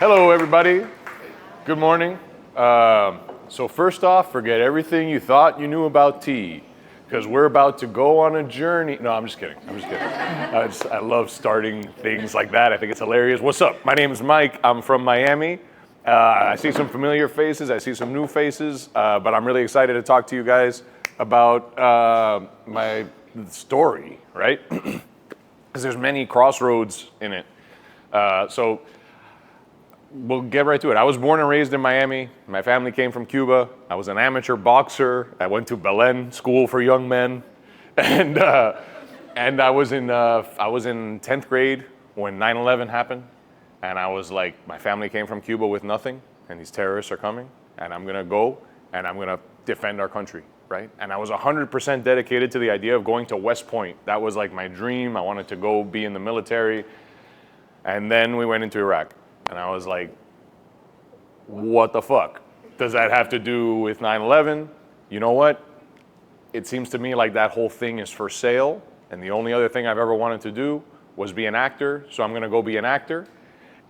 Hello, everybody. Good morning. So first off, forget everything you thought you knew about tea, because we're about to go on a journey. No, I'm just kidding. I love starting things like that. I think it's hilarious. What's up? My name is Mike. I'm from Miami. I see some familiar faces. I see some new faces. But I'm really excited to talk to you guys about my story, right? Because there's many crossroads in it. So we'll get right to it. I was born and raised in Miami. My family came from Cuba. I was an amateur boxer. I went to Belen School for Young Men, and I was in 10th grade when 9/11 happened, and I was like, my family came from Cuba with nothing, and these terrorists are coming, and I'm gonna go and I'm gonna defend our country, right? And I was 100% dedicated to the idea of going to West Point. That was like my dream. I wanted to go be in the military, and then we went into Iraq. And I was like, what the fuck? Does that have to do with 9/11? You know what? It seems to me like that whole thing is for sale. And the only other thing I've ever wanted to do was be an actor. So I'm going to go be an actor.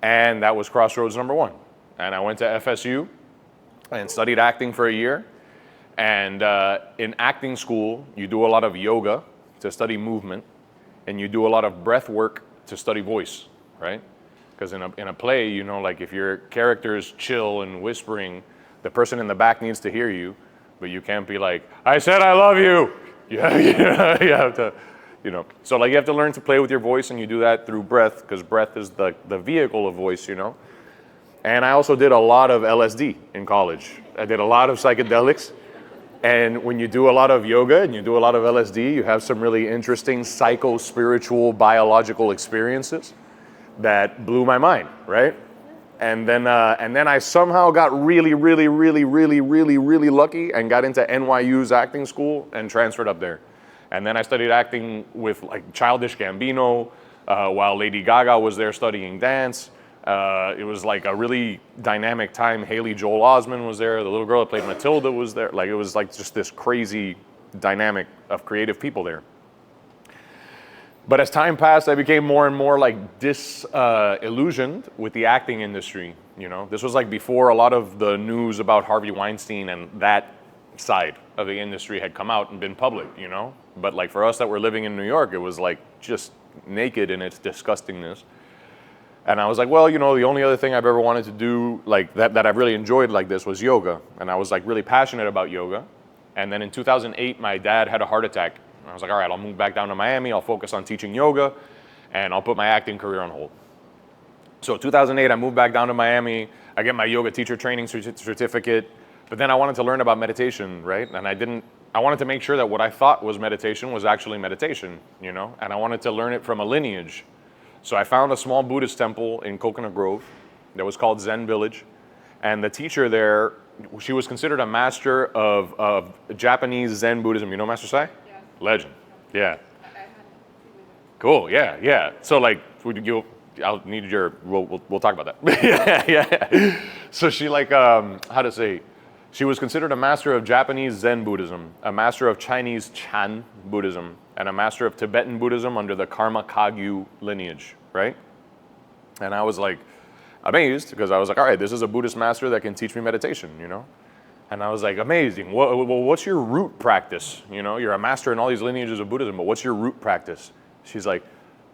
And that was Crossroads number one. And I went to FSU and studied acting for a year. And in acting school, you do a lot of yoga to study movement. And you do a lot of breath work to study voice, right? Because in a play, you know, like if your character is chill and whispering, the person in the back needs to hear you, but you can't be like, I said I love you. You have to, you know. So like you have to learn to play with your voice, and you do that through breath, because breath is the vehicle of voice, you know. And I also did a lot of LSD in college. I did a lot of psychedelics. And when you do a lot of yoga and you do a lot of LSD, you have some really interesting psycho-spiritual biological experiences that blew my mind, right? And then I somehow got really lucky and got into NYU's acting school and transferred up there. And then I studied acting with like Childish Gambino while Lady Gaga was there studying dance. It was like a really dynamic time. Haley Joel Osment was there. The little girl that played Matilda was there. Like it was like just this crazy dynamic of creative people there. But as time passed, I became more and more like disillusioned with the acting industry. You know, this was like before a lot of the news about Harvey Weinstein and that side of the industry had come out and been public, you know. But like for us that were living in New York, it was like just naked in its disgustingness. And I was like, well, you know, the only other thing I've ever wanted to do like that I've really enjoyed like this was yoga. And I was like really passionate about yoga. And then in 2008, my dad had a heart attack. I was like, all right, I'll move back down to Miami. I'll focus on teaching yoga, and I'll put my acting career on hold. So 2008, I moved back down to Miami. I get my yoga teacher training certificate, but then I wanted to learn about meditation, right? And I wanted to make sure that what I thought was meditation was actually meditation, you know? And I wanted to learn it from a lineage. So I found a small Buddhist temple in Coconut Grove that was called Zen Village. And the teacher there, she was considered a master of Japanese Zen Buddhism. You know Master Sai? Legend, yeah. Cool, yeah. So like, I'll need your. We'll talk about that. yeah. So she like, she was considered a master of Japanese Zen Buddhism, a master of Chinese Chan Buddhism, and a master of Tibetan Buddhism under the Karma Kagyu lineage, right? And I was like amazed because I was like, all right, this is a Buddhist master that can teach me meditation, you know. And I was like, amazing. Well, what's your root practice? You know, you're a master in all these lineages of Buddhism, but what's your root practice? She's like,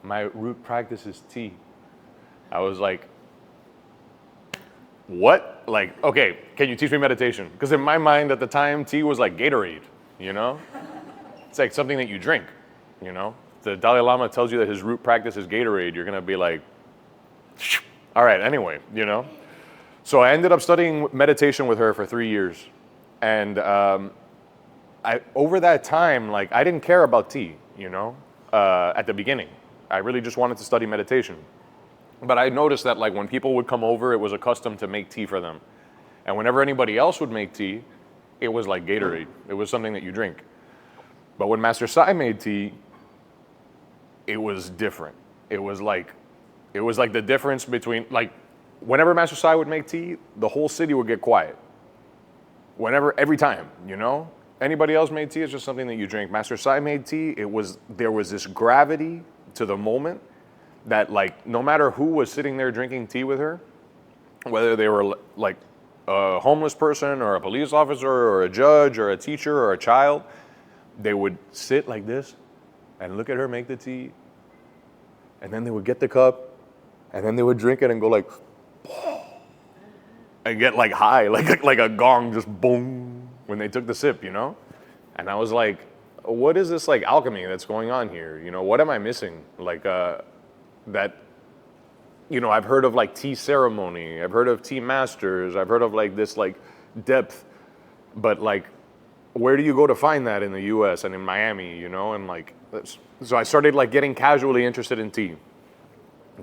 my root practice is tea. I was like, what? Like, okay, can you teach me meditation? Because in my mind at the time, tea was like Gatorade, you know? It's like something that you drink, you know? The Dalai Lama tells you that his root practice is Gatorade, you're gonna be like, all right, anyway, you know? So I ended up studying meditation with her for 3 years. And over that time, like I didn't care about tea, you know, at the beginning. I really just wanted to study meditation. But I noticed that like when people would come over, it was a custom to make tea for them. And whenever anybody else would make tea, it was like Gatorade. It was something that you drink. But when Master Sai made tea, it was different. It was like the difference between like, whenever Master Sai would make tea, the whole city would get quiet. Every time, you know? Anybody else made tea, it's just something that you drink. Master Sai made tea, there was this gravity to the moment that like, no matter who was sitting there drinking tea with her, whether they were like a homeless person or a police officer or a judge or a teacher or a child, they would sit like this and look at her make the tea, and then they would get the cup, and then they would drink it and go like, and get like high, like a gong, just boom, when they took the sip, you know? And I was like, what is this like alchemy that's going on here? You know, what am I missing? Like that, you know, I've heard of like tea ceremony, I've heard of tea masters, I've heard of like this like depth, but like, where do you go to find that in the US and in Miami, you know? And like, so I started like getting casually interested in tea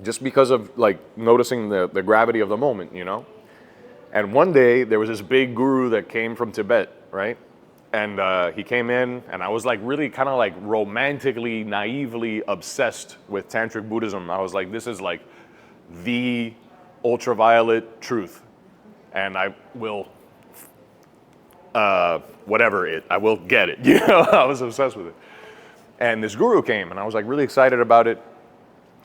just because of like noticing the gravity of the moment, you know? And one day there was this big guru that came from Tibet, right? And he came in, and I was like really kind of like romantically, naively obsessed with Tantric Buddhism. I was like, this is like the ultraviolet truth. And I will, whatever it, I will get it. You know, I was obsessed with it. And this guru came, and I was like really excited about it.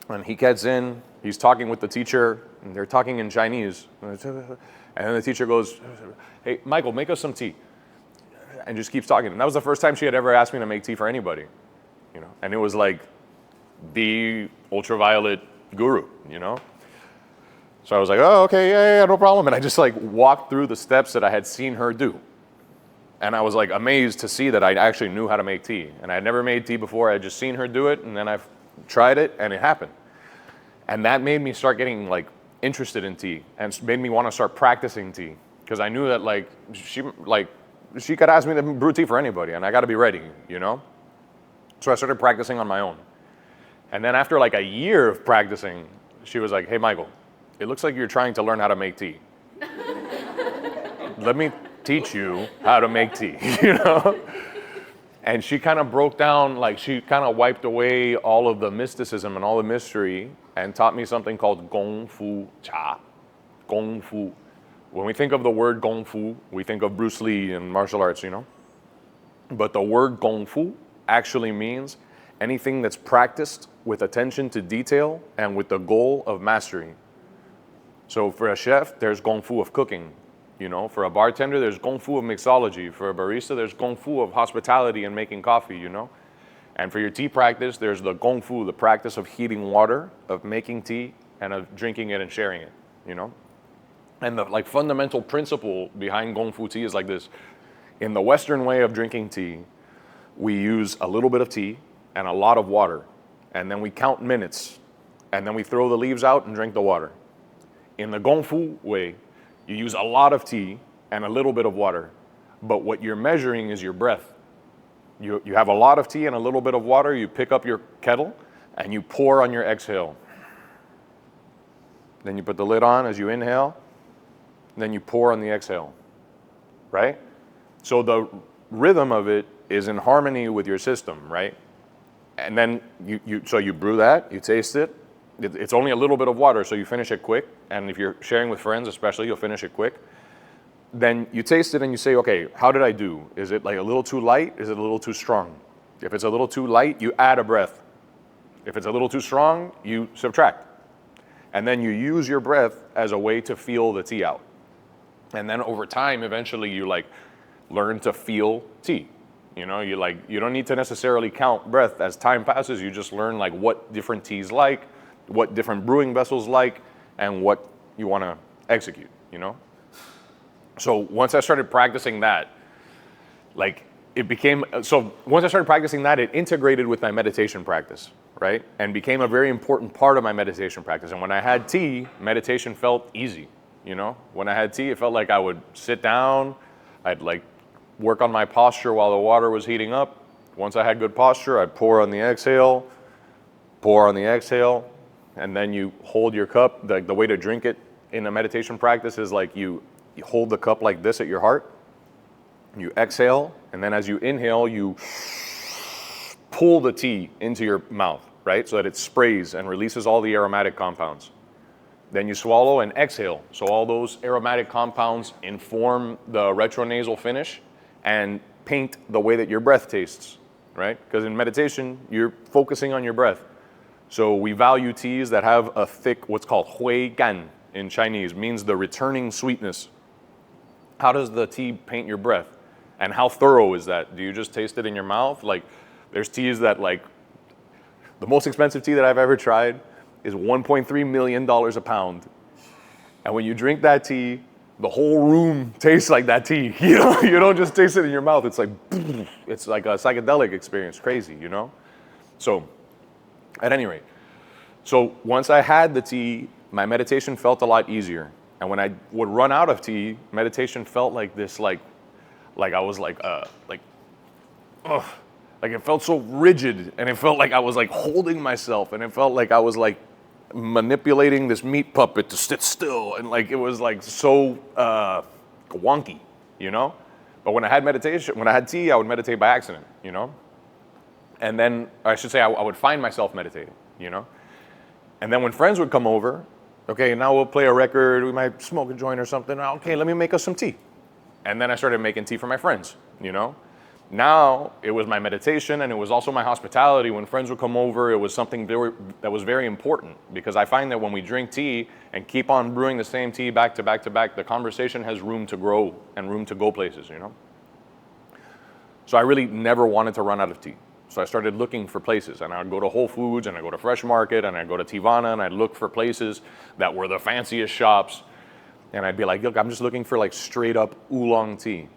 And he gets in, he's talking with the teacher, and they're talking in Chinese. And then the teacher goes, hey, Michael, make us some tea. And just keeps talking. And that was the first time she had ever asked me to make tea for anybody, you know? And it was like the ultraviolet guru, you know? So I was like, oh, okay, yeah, no problem. And I just like walked through the steps that I had seen her do. And I was like amazed to see that I actually knew how to make tea. And I had never made tea before. I had just seen her do it, and then I tried it, and it happened. And that made me start getting like interested in tea, and made me want to start practicing tea, because I knew that like she could ask me to brew tea for anybody, and I got to be ready, you know? So I started practicing on my own. And then after like a year of practicing, she was like, hey, Michael, it looks like you're trying to learn how to make tea. Let me teach you how to make tea, you know? And she kind of broke down, like she kind of wiped away all of the mysticism and all the mystery and taught me something called Gong Fu Cha. Gong Fu. When we think of the word Gong Fu, we think of Bruce Lee and martial arts, you know? But the word Gong Fu actually means anything that's practiced with attention to detail and with the goal of mastery. So for a chef, there's Gong Fu of cooking. You know, for a bartender, there's Gong Fu of mixology. For a barista, there's Gong Fu of hospitality and making coffee, you know? And for your tea practice, there's the Gong Fu, the practice of heating water, of making tea, and of drinking it and sharing it, you know? And the like fundamental principle behind Gong Fu tea is like this. In the Western way of drinking tea, we use a little bit of tea and a lot of water, and then we count minutes, and then we throw the leaves out and drink the water. In the Gong Fu way, you use a lot of tea and a little bit of water, but what you're measuring is your breath. You have a lot of tea and a little bit of water, you pick up your kettle, and you pour on your exhale. Then you put the lid on as you inhale, then you pour on the exhale, right? So the rhythm of it is in harmony with your system, right? And then so you brew that, you taste it. It's only a little bit of water, so you finish it quick. And if you're sharing with friends especially, you'll finish it quick. Then you taste it and you say, okay, how did I do? Is it like a little too light? Is it a little too strong? If it's a little too light, you add a breath. If it's a little too strong, you subtract. And then you use your breath as a way to feel the tea out. And then over time, eventually you like learn to feel tea. You know, you don't need to necessarily count breath. As time passes, you just learn like what different teas like, what different brewing vessels like, and what you want to execute, you know? So once I started practicing that, like once I started practicing that, it integrated with my meditation practice, right? And became a very important part of my meditation practice. And when I had tea, meditation felt easy, you know? When I had tea, it felt like I would sit down, I'd like work on my posture while the water was heating up. Once I had good posture, I'd pour on the exhale, and then you hold your cup. The way to drink it in a meditation practice is like you hold the cup like this at your heart, you exhale, and then as you inhale, you pull the tea into your mouth, right? So that it sprays and releases all the aromatic compounds. Then you swallow and exhale. So all those aromatic compounds inform the retronasal finish and paint the way that your breath tastes, right? Because in meditation, you're focusing on your breath. So we value teas that have a thick, what's called hui gan in Chinese means the returning sweetness. How does the tea paint your breath? And how thorough is that? Do you just taste it in your mouth? Like, there's teas that, like, the most expensive tea that I've ever tried is $1.3 million a pound. And when you drink that tea, the whole room tastes like that tea. You know, you don't just taste it in your mouth. It's like a psychedelic experience, crazy, you know? So, at any rate, so once I had the tea, my meditation felt a lot easier. And when I would run out of tea, meditation felt like this, like I was like it felt so rigid, and it felt like I was like holding myself, and it felt like I was like manipulating this meat puppet to sit still, and like it was like so wonky, you know? But when I had tea, I would meditate by accident, you know? And then, I should say, I would find myself meditating, you know? And then when friends would come over, okay, now we'll play a record, we might smoke a joint or something, okay, let me make us some tea. And then I started making tea for my friends, you know? Now, it was my meditation, and it was also my hospitality. When friends would come over, it was something that was very important, because I find that when we drink tea and keep on brewing the same tea back to back to back, the conversation has room to grow and room to go places, you know? So I really never wanted to run out of tea. So I started looking for places, and I would go to Whole Foods, and I'd go to Fresh Market, and I'd go to Tivana, and I'd look for places that were the fanciest shops, and I'd be like, look, I'm just looking for like straight up oolong tea.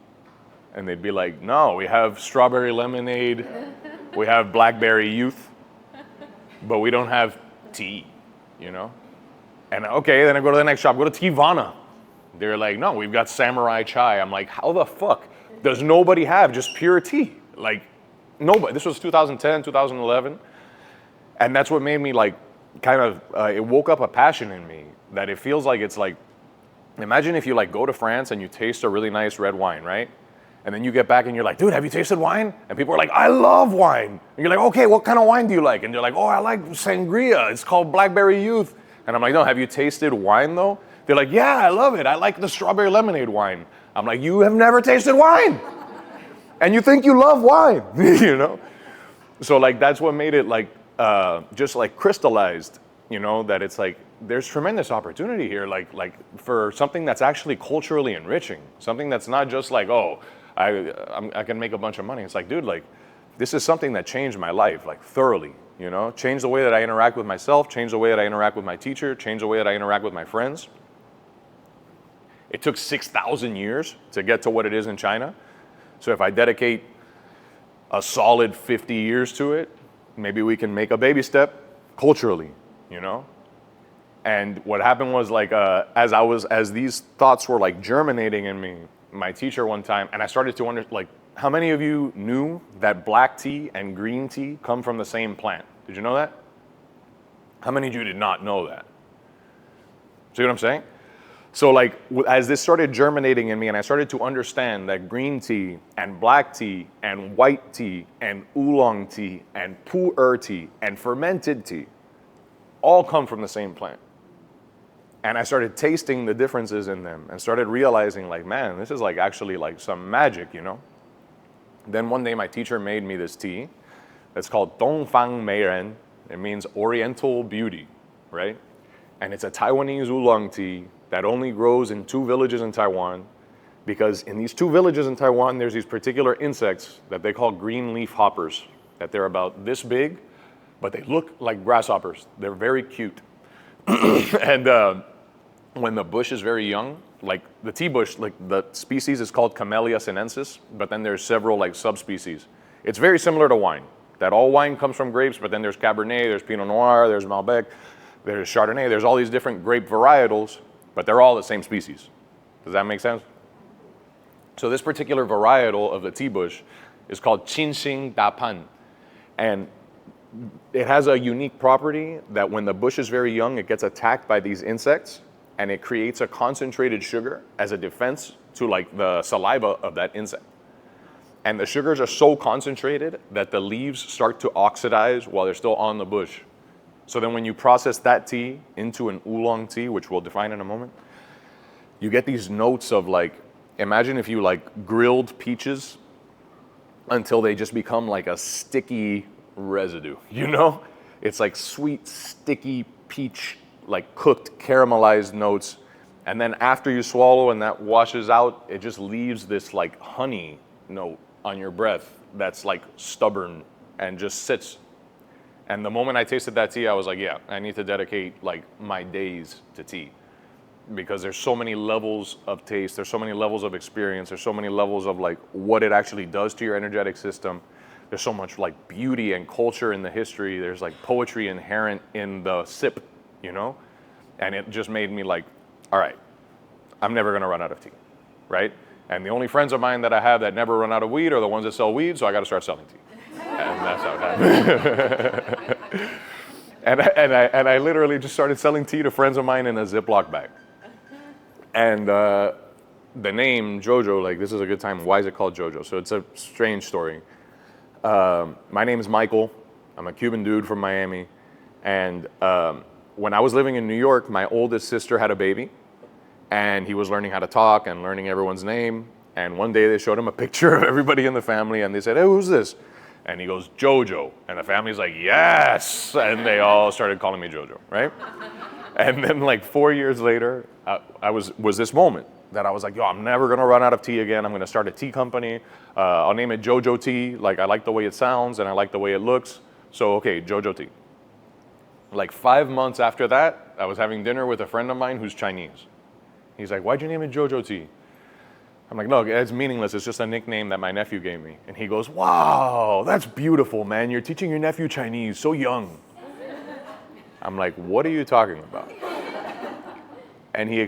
And they'd be like, no, we have strawberry lemonade, we have blackberry youth, but we don't have tea, you know? And okay, then I go to the next shop, go to Tivana. They're like, no, we've got samurai chai. I'm like, how the fuck does nobody have just pure tea? Like, nobody. This was 2010, 2011. And that's what made me like, kind of, it woke up a passion in me, that it feels like it's like, imagine if you like go to France and you taste a really nice red wine, right? And then you get back and you're like, dude, have you tasted wine? And people are like, I love wine. And you're like, okay, what kind of wine do you like? And they're like, oh, I like sangria. It's called Blackberry Youth. And I'm like, no, have you tasted wine though? They're like, yeah, I love it. I like the strawberry lemonade wine. I'm like, you have never tasted wine. And you think you love wine, you know? So like, that's what made it like, just like crystallized, you know, that it's like, there's tremendous opportunity here, like for something that's actually culturally enriching, something that's not just like, oh, I can make a bunch of money. It's like, dude, like, this is something that changed my life, like, thoroughly, you know? Changed the way that I interact with myself, changed the way that I interact with my teacher, changed the way that I interact with my friends. It took 6,000 years to get to what it is in China. So if I dedicate a solid 50 years to it, maybe we can make a baby step culturally, you know? And what happened was like, as these thoughts were like germinating in me, my teacher one time, and I started to wonder, like, how many of you knew that black tea and green tea come from the same plant? Did you know that? How many of you did not know that? See what I'm saying? So like, as this started germinating in me and I started to understand that green tea and black tea and white tea and oolong tea and pu'er tea and fermented tea all come from the same plant. And I started tasting the differences in them and started realizing like, man, this is like actually like some magic, you know? Then one day my teacher made me this tea that's called Dongfang Meiren. It means Oriental Beauty, right? And it's a Taiwanese oolong tea that only grows in 2 villages in Taiwan, because in these 2 villages in Taiwan, there's these particular insects that they call green leaf hoppers, that they're about this big, but they look like grasshoppers. They're very cute. And when the bush is very young, like the tea bush, like the species is called Camellia sinensis, but then there's several like subspecies. It's very similar to wine, that all wine comes from grapes, but then there's Cabernet, there's Pinot Noir, there's Malbec, there's Chardonnay, there's all these different grape varietals, but they're all the same species. Does that make sense? So this particular varietal of the tea bush is called Qinxing Dapan. And it has a unique property that when the bush is very young, it gets attacked by these insects and it creates a concentrated sugar as a defense to like the saliva of that insect. And the sugars are so concentrated that the leaves start to oxidize while they're still on the bush. So then when you process that tea into an oolong tea, which we'll define in a moment, you get these notes of like, imagine if you like grilled peaches until they just become like a sticky residue, you know? It's like sweet, sticky peach like cooked caramelized notes. And then after you swallow and that washes out, it just leaves this like honey note on your breath that's like stubborn and just sits. And the moment I tasted that tea, I was like, yeah, I need to dedicate like my days to tea, because there's so many levels of taste, there's so many levels of experience, there's so many levels of like what it actually does to your energetic system. There's so much like beauty and culture in the history. There's like poetry inherent in the sip, you know? And it just made me like, all right, I'm never gonna run out of tea, right? And the only friends of mine that I have that never run out of weed are the ones that sell weed, so I gotta start selling tea. And that's how it happened. and I literally just started selling tea to friends of mine in a Ziploc bag. And the name Jojo, like this is a good time. Why is it called Jojo? So it's a strange story. My name is Michael. I'm a Cuban dude from Miami. And when I was living in New York, my oldest sister had a baby. And he was learning how to talk and learning everyone's name. And one day they showed him a picture of everybody in the family. And they said, hey, who's this? And he goes, Jojo. And the family's like, yes. And they all started calling me Jojo, right? And then like 4 years later, I was this moment that I was like, yo, I'm never gonna run out of tea again. I'm gonna start a tea company. I'll name it Jojo Tea. Like I like the way it sounds and I like the way it looks. So okay, Jojo Tea. Like 5 months after that, I was having dinner with a friend of mine who's Chinese. He's like, why'd you name it Jojo Tea? I'm like, no, it's meaningless. It's just a nickname that my nephew gave me. And he goes, wow, that's beautiful, man. You're teaching your nephew Chinese so young. I'm like, what are you talking about? And you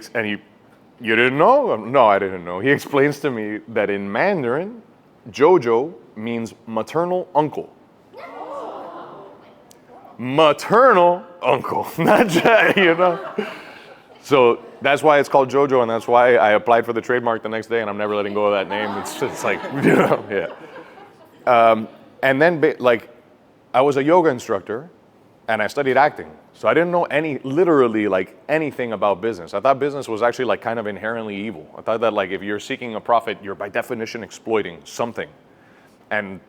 didn't know? No, I didn't know. He explains to me that in Mandarin, Jojo means maternal uncle. Maternal uncle, not just, you know? So that's why it's called Jojo, and that's why I applied for the trademark the next day, and I'm never letting go of that name. It's like, you know, yeah. And then, like, I was a yoga instructor, and I studied acting. So I didn't know literally, like, anything about business. I thought business was actually, like, kind of inherently evil. I thought that, like, if you're seeking a profit, you're by definition exploiting something. And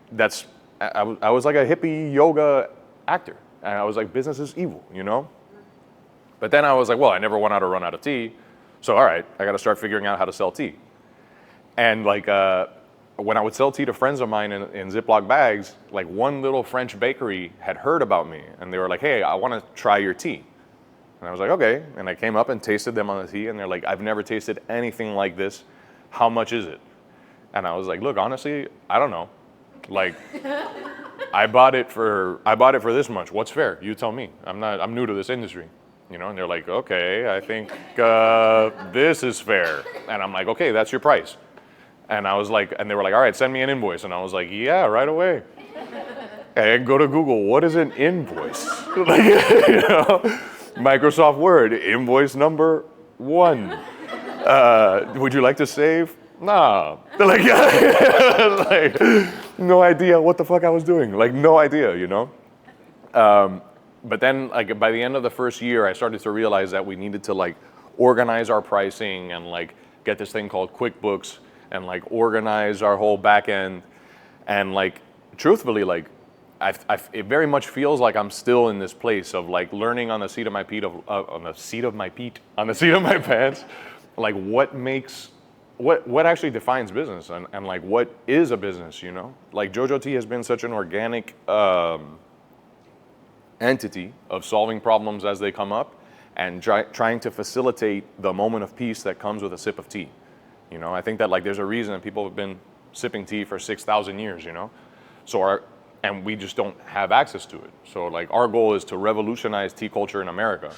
I was like a hippie yoga actor. And I was like, business is evil, you know? But then I was like, well, I never want to run out of tea. So, all right, I got to start figuring out how to sell tea. And like, when I would sell tea to friends of mine in Ziploc bags, like one little French bakery had heard about me. And they were like, hey, I want to try your tea. And I was like, okay. And I came up and tasted them on the tea. And they're like, I've never tasted anything like this. How much is it? And I was like, look, honestly, I don't know. Like, I bought it for this much. What's fair? You tell me. I'm new to this industry. You know, and they're like, okay, I think this is fair. And I'm like, okay, that's your price. And I was like, and they were like, all right, send me an invoice. And I was like, yeah, right away. And go to Google, what is an invoice? Like, you know, Microsoft Word, invoice number 1. Would you like to save? Nah. Like, like, no idea what the fuck I was doing. Like, no idea, you know? But then, like, by the end of the first year, I started to realize that we needed to, like, organize our pricing and, like, get this thing called QuickBooks and, like, organize our whole back end. And, like, truthfully, like, it very much feels like I'm still in this place of, like, learning on the seat of my pants, like, what actually defines business and, like, what is a business, you know? Like, Jojo Tea has been such an organic entity of solving problems as they come up and trying to facilitate the moment of peace that comes with a sip of tea. You know, I think that, like, there's a reason that people have been sipping tea for 6,000 years, you know? And we just don't have access to it. So, like, our goal is to revolutionize tea culture in America.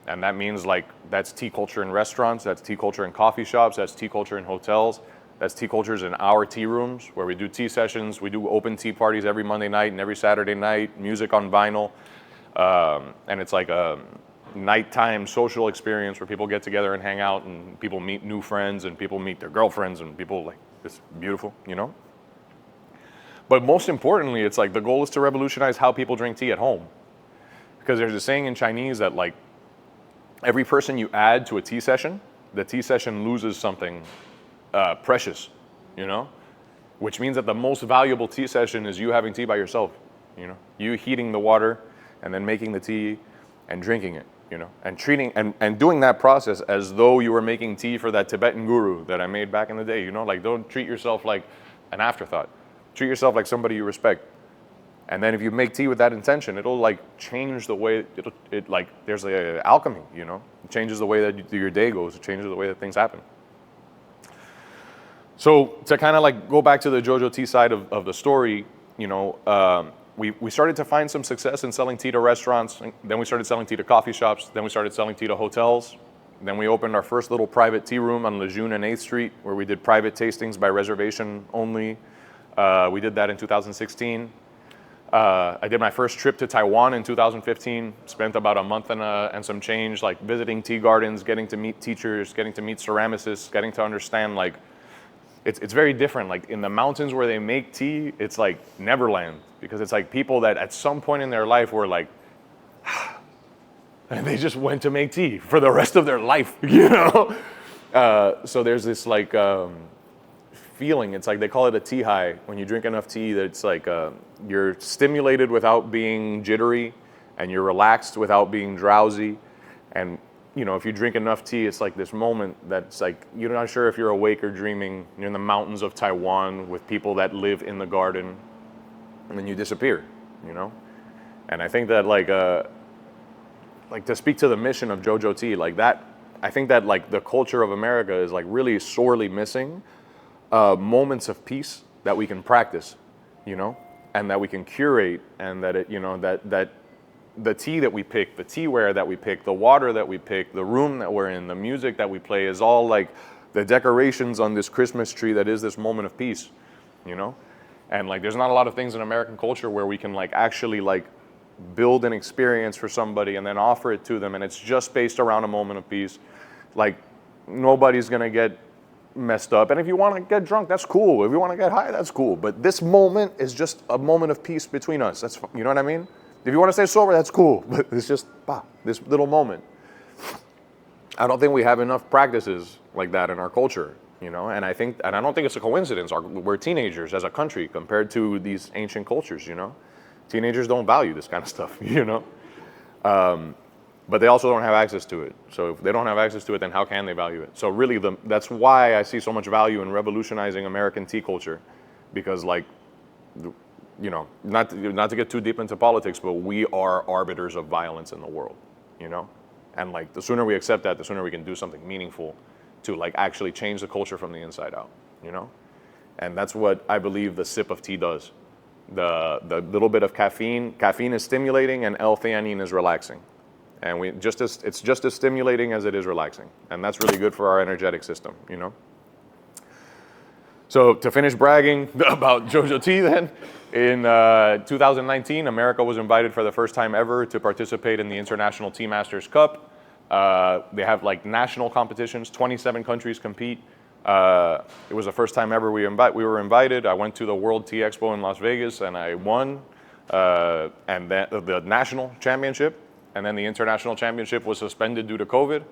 And that means, like, that's tea culture in restaurants, that's tea culture in coffee shops, that's tea culture in hotels, that's tea cultures in our tea rooms where we do tea sessions, we do open tea parties every Monday night and every Saturday night, music on vinyl. And it's like a nighttime social experience where people get together and hang out and people meet new friends and people meet their girlfriends and people, like, it's beautiful, you know? But most importantly, it's like the goal is to revolutionize how people drink tea at home. Because there's a saying in Chinese that, like, every person you add to a tea session, the tea session loses something precious, you know? Which means that the most valuable tea session is you having tea by yourself, you know? You heating the water and then making the tea and drinking it. you know, and treating and doing that process as though you were making tea for that Tibetan guru that I made back in the day, you know, like don't treat yourself like an afterthought. Treat yourself like somebody you respect. And then if you make tea with that intention, it'll like change the way it like there's a alchemy, you know. It changes the way that your day goes. It changes the way that things happen. So to kind of like go back to the Jojo Tea side of the story, you know, we started to find some success in selling tea to restaurants. Then we started selling tea to coffee shops. Then we started selling tea to hotels. Then we opened our first little private tea room on Lejeune and 8th Street where we did private tastings by reservation only. We did that in 2016. I did my first trip to Taiwan in 2015, spent about a month and some change, like visiting tea gardens, getting to meet teachers, getting to meet ceramicists, getting to understand like, it's very different. Like in the mountains where they make tea, it's like Neverland because it's like people that at some point in their life were like, and they just went to make tea for the rest of their life, you know? So there's this like feeling, it's like they call it a tea high. When you drink enough tea, that it's like you're stimulated without being jittery and you're relaxed without being drowsy. And you know, if you drink enough tea, it's like this moment that's like, you're not sure if you're awake or dreaming. You're in the mountains of Taiwan with people that live in the garden, and then you disappear, you know? And I think that like to speak to the mission of Jojo Tea, like that, I think that like the culture of America is like really sorely missing moments of peace that we can practice, you know, and that we can curate, and that it, you know, that the tea that we pick, the teaware that we pick, the water that we pick, the room that we're in, the music that we play is all like the decorations on this Christmas tree that is this moment of peace, you know? And like there's not a lot of things in American culture where we can like actually like build an experience for somebody and then offer it to them, and it's just based around a moment of peace. Like nobody's gonna get messed up, and if you want to get drunk, that's cool. If you want to get high, that's cool. But this moment is just a moment of peace between us. That's, you know what I mean? If you want to stay sober, that's cool. But it's just this little moment. I don't think we have enough practices like that in our culture, you know. And I don't think it's a coincidence. We're teenagers as a country compared to these ancient cultures, you know. Teenagers don't value this kind of stuff, you know. But they also don't have access to it. So if they don't have access to it, then how can they value it? So really, that's why I see so much value in revolutionizing American tea culture, because like, you know, not to get too deep into politics, but we are arbiters of violence in the world, you know? And like the sooner we accept that, the sooner we can do something meaningful to like actually change the culture from the inside out, you know? And that's what I believe the sip of tea does. The little bit of caffeine is stimulating, and L-theanine is relaxing. And it's just as stimulating as it is relaxing. And that's really good for our energetic system, you know? So to finish bragging about Jojo Tea then, in 2019, America was invited for the first time ever to participate in the International Tea Masters Cup. They have like national competitions, 27 countries compete. It was the first time ever we were invited. I went to the World Tea Expo in Las Vegas and I won and then the national championship. And then the international championship was suspended due to COVID.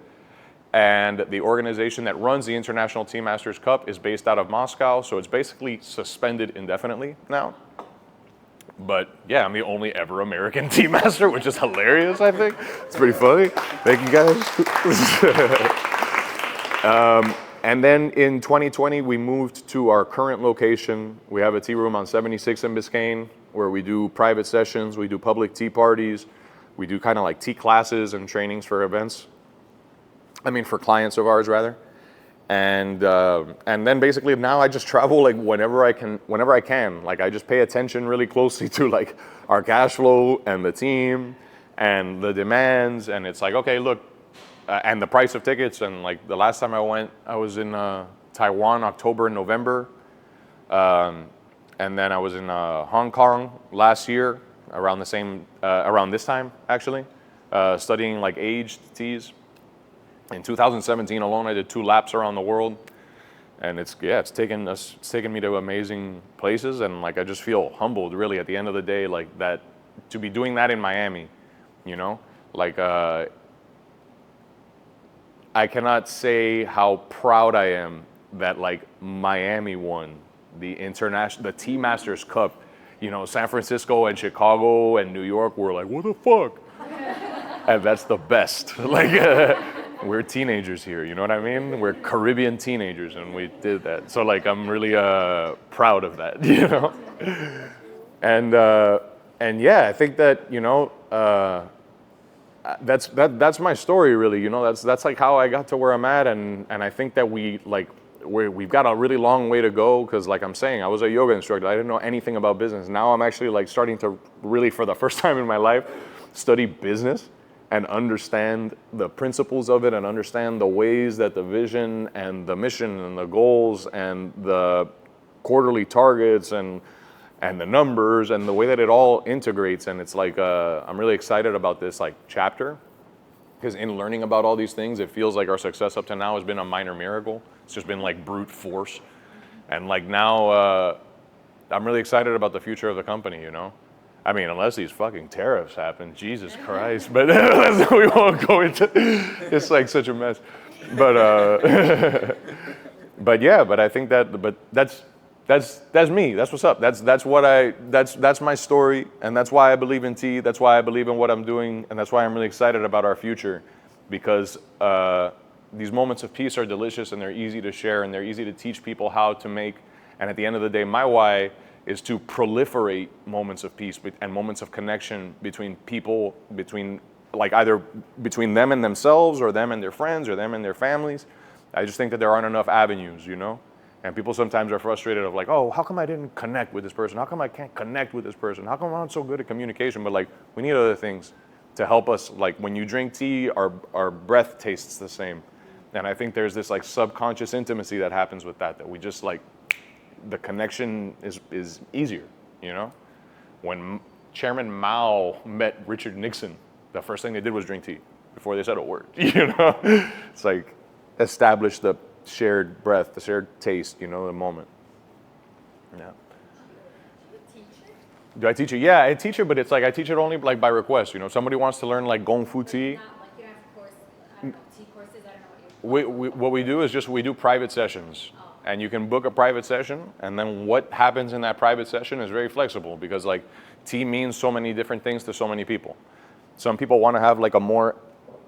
And the organization that runs the International Tea Masters Cup is based out of Moscow, so it's basically suspended indefinitely now. But yeah, I'm the only ever American tea master, which is hilarious, I think. It's pretty funny. Thank you guys. And then in 2020, we moved to our current location. We have a tea room on 76 in Biscayne, where we do private sessions, we do public tea parties, we do kind of like tea classes and trainings for events. I mean, for clients of ours, rather. And then basically now I just travel like whenever I can. Like I just pay attention really closely to like our cash flow and the team and the demands. And it's like, okay, look, and the price of tickets. And like the last time I went, I was in Taiwan, October and November. And then I was in Hong Kong last year around this time, actually, studying like aged teas. In 2017 alone, I did 2 laps around the world, and it's taken me to amazing places, and like I just feel humbled, really, at the end of the day, like that to be doing that in Miami, you know, like I cannot say how proud I am that like Miami won the Tea Masters Cup. You know, San Francisco and Chicago and New York were like, what the fuck? And that's the best. Like, we're teenagers here, you know what I mean? We're Caribbean teenagers, and we did that. So, like, I'm really proud of that, you know? And yeah, I think that, you know, that's my story, really. You know, that's like how I got to where I'm at, and I think that we've got a really long way to go, because like I'm saying, I was a yoga instructor. I didn't know anything about business. Now I'm actually like starting to really, for the first time in my life, study business and understand the principles of it, and understand the ways that the vision and the mission and the goals and the quarterly targets and the numbers and the way that it all integrates. And it's like, I'm really excited about this like chapter, because in learning about all these things, it feels like our success up to now has been a minor miracle. It's just been like brute force. And like now, I'm really excited about the future of the company, you know? I mean, unless these fucking tariffs happen, Jesus Christ. But we won't go into, it's like such a mess. But, but I think that's me. That's what's up. That's my story, and that's why I believe in tea. That's why I believe in what I'm doing, and that's why I'm really excited about our future, because these moments of peace are delicious, and they're easy to share, and they're easy to teach people how to make. And at the end of the day, my why is to proliferate moments of peace and moments of connection between people, either between them and themselves, or them and their friends, or them and their families. I just think that there aren't enough avenues, you know? And people sometimes are frustrated of like, oh, how come I didn't connect with this person? How come I can't connect with this person? How come I'm not so good at communication? But like, we need other things to help us. Like when you drink tea, our breath tastes the same. And I think there's this like subconscious intimacy that happens with that we just like, the connection is easier, you know? When Chairman Mao met Richard Nixon, the first thing they did was drink tea before they said a word, you know? It's like establish the shared breath, the shared taste, you know, the moment. Yeah. Do I teach it? Yeah, I teach it, but it's like I teach it only like by request. You know, if somebody wants to learn like Gong Fu tea. Not like you have course, I don't know, tea courses. I don't know what you. What we do is just we do private sessions, and you can book a private session, and then what happens in that private session is very flexible, because like tea means so many different things to so many people. Some people want to have like a more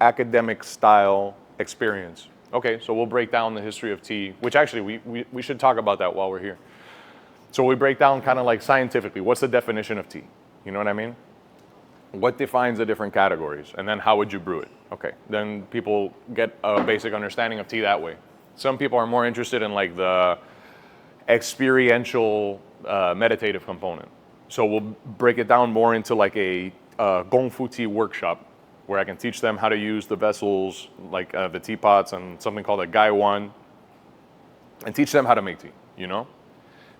academic style experience. Okay, so we'll break down the history of tea, which actually we should talk about that while we're here. So we break down kind of like scientifically, what's the definition of tea? You know what I mean? What defines the different categories? And then how would you brew it? Okay, then people get a basic understanding of tea that way. Some people are more interested in like the experiential meditative component. So we'll break it down more into like a Gong Fu tea workshop, where I can teach them how to use the vessels, like the teapots and something called a Gai One, and teach them how to make tea, you know?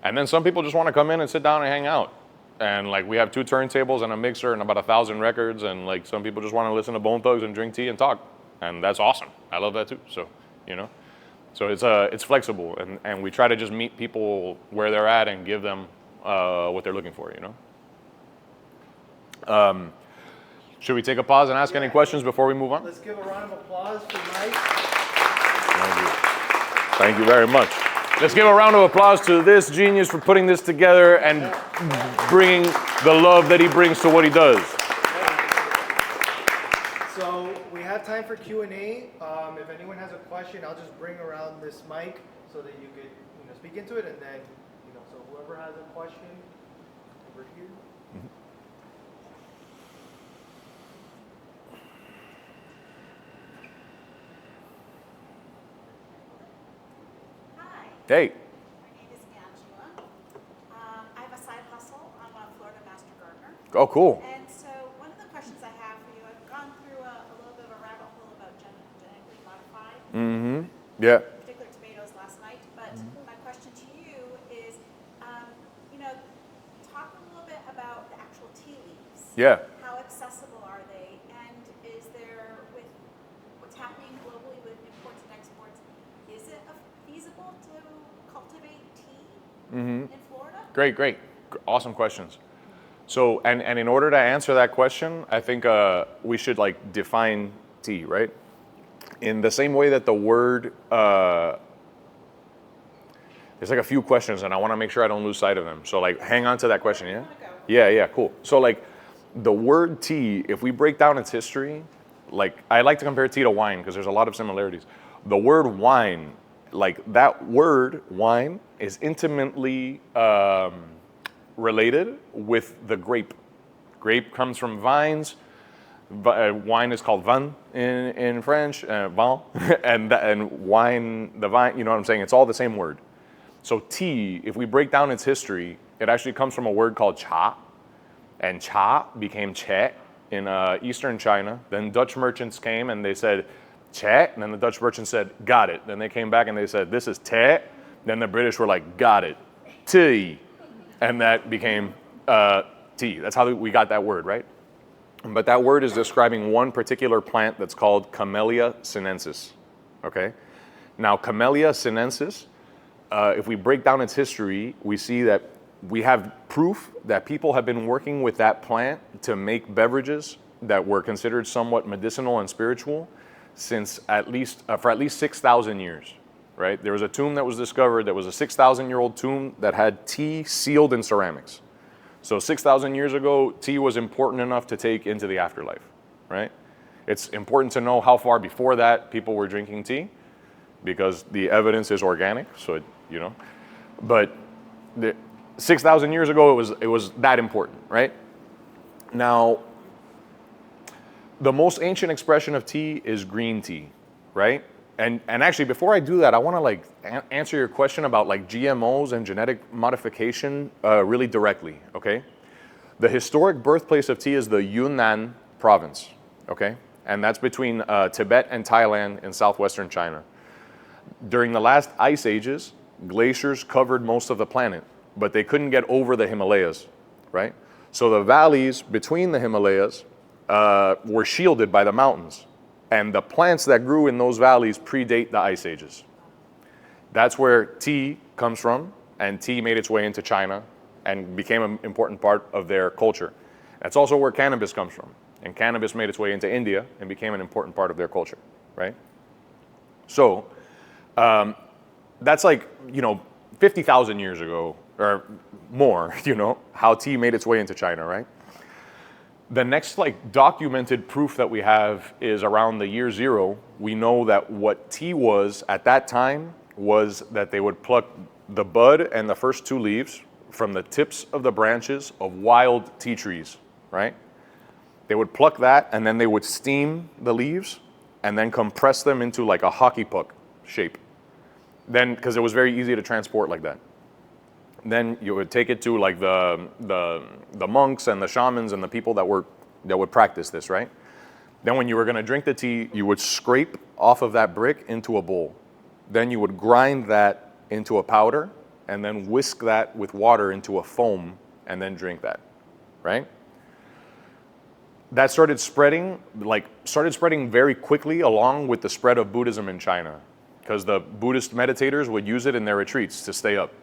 And then some people just want to come in and sit down and hang out. And like we have 2 turntables and a mixer and about 1,000 records, and like some people just want to listen to Bone Thugs and drink tea and talk. And that's awesome. I love that too, so, you know? So it's flexible, and we try to just meet people where they're at and give them what they're looking for, you know? Should we take a pause and ask any questions before we move on? Let's give a round of applause for Mike. Thank you. Thank you very much. Let's give a round of applause to this genius for putting this together and bringing the love that he brings to what he does. So we have time for Q&A. If anyone has a question, I'll just bring around this mic so that you could speak into it, and then so whoever has a question over here. Hey. My name is Angela. I have a side hustle. I'm a Florida Master Gardener. Oh, cool. And so one of the questions I have for you, I've gone through a little bit of a rabbit hole about genetically modified, Yeah. particular tomatoes last night. But my question to you is, talk a little bit about the actual tea leaves. Yeah. How accessible are they? And is there, with what's happening globally with imports and exports, is it feasible to cultivate tea in Florida? Great. Awesome questions. So, and in order to answer that question, I think we should like define tea, right? In the same way that the word, there's like a few questions, and I want to make sure I don't lose sight of them. So like, hang on to that question, yeah? Yeah, cool. So like, the word tea, if we break down its history, like, I like to compare tea to wine because there's a lot of similarities. The word wine, like that word wine is intimately related with the grape. Grape comes from vines. Wine is called vin in French, vin, and wine, the vine, you know what I'm saying? It's all the same word. So tea, if we break down its history, it actually comes from a word called cha, and cha became che in eastern China. Then Dutch merchants came and they said che, and then the Dutch merchants said got it. Then they came back and they said this is te. Then the British were like got it, tea, and that became tea. That's how we got that word, right? But that word is describing one particular plant that's called Camellia sinensis, okay? Now, Camellia sinensis, if we break down its history, we see that we have proof that people have been working with that plant to make beverages that were considered somewhat medicinal and spiritual since for at least 6,000 years, right? There was a tomb that was discovered that was a 6,000-year-old tomb that had tea sealed in ceramics. So 6,000 years ago, tea was important enough to take into the afterlife, right? It's important to know how far before that people were drinking tea because the evidence is organic, so you know. But 6,000 years ago, it was that important, right? Now, the most ancient expression of tea is green tea, right? And actually, before I do that, I want to like answer your question about like GMOs and genetic modification really directly, okay? The historic birthplace of tea is the Yunnan province, okay? And that's between Tibet and Thailand in southwestern China. During the last ice ages, glaciers covered most of the planet, but they couldn't get over the Himalayas, right? So the valleys between the Himalayas were shielded by the mountains. And the plants that grew in those valleys predate the ice ages. That's where tea comes from, and tea made its way into China and became an important part of their culture. That's also where cannabis comes from. And cannabis made its way into India and became an important part of their culture, right? So that's like, 50,000 years ago or more, how tea made its way into China, right? The next documented proof that we have is around the year 0. We know that what tea was at that time was that they would pluck the bud and the first 2 leaves from the tips of the branches of wild tea trees, right? They would pluck that and then they would steam the leaves and then compress them into like a hockey puck shape. Then, because it was very easy to transport like that. Then you would take it to like the monks and the shamans and the people that would practice this, right? Then when you were going to drink the tea, you would scrape off of that brick into a bowl. Then you would grind that into a powder and then whisk that with water into a foam and then drink that, right? That started spreading very quickly along with the spread of Buddhism in China, because the Buddhist meditators would use it in their retreats to stay up,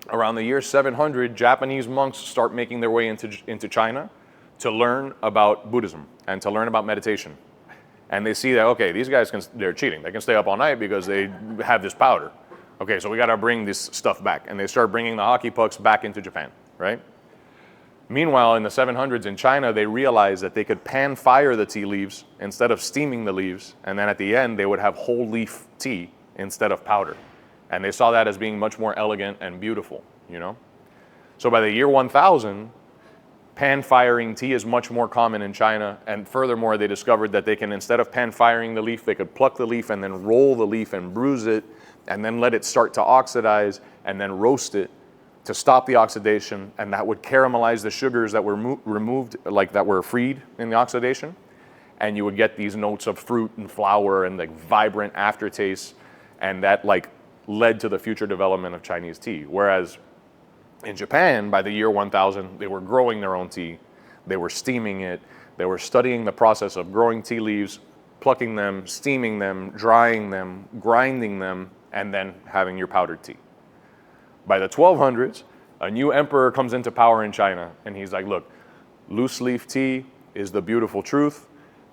Around the year 700, Japanese monks start making their way into China to learn about Buddhism and to learn about meditation. And they see that, okay, these guys, they're cheating. They can stay up all night because they have this powder. Okay, so we got to bring this stuff back. And they start bringing the hockey pucks back into Japan, right? Meanwhile, in the 700s in China, they realized that they could pan fire the tea leaves instead of steaming the leaves. And then at the end, they would have whole leaf tea instead of powder. And they saw that as being much more elegant and beautiful, So by the year 1000, pan firing tea is much more common in China. And furthermore, they discovered that they can, instead of pan firing the leaf, they could pluck the leaf and then roll the leaf and bruise it and then let it start to oxidize and then roast it to stop the oxidation. And that would caramelize the sugars that were removed, that were freed in the oxidation. And you would get these notes of fruit and flower and vibrant aftertaste. And that led to the future development of Chinese tea. Whereas in Japan, by the year 1000, they were growing their own tea. They were steaming it. They were studying the process of growing tea leaves, plucking them, steaming them, drying them, grinding them, and then having your powdered tea. By the 1200s, a new emperor comes into power in China, and he's like, look, loose leaf tea is the beautiful truth.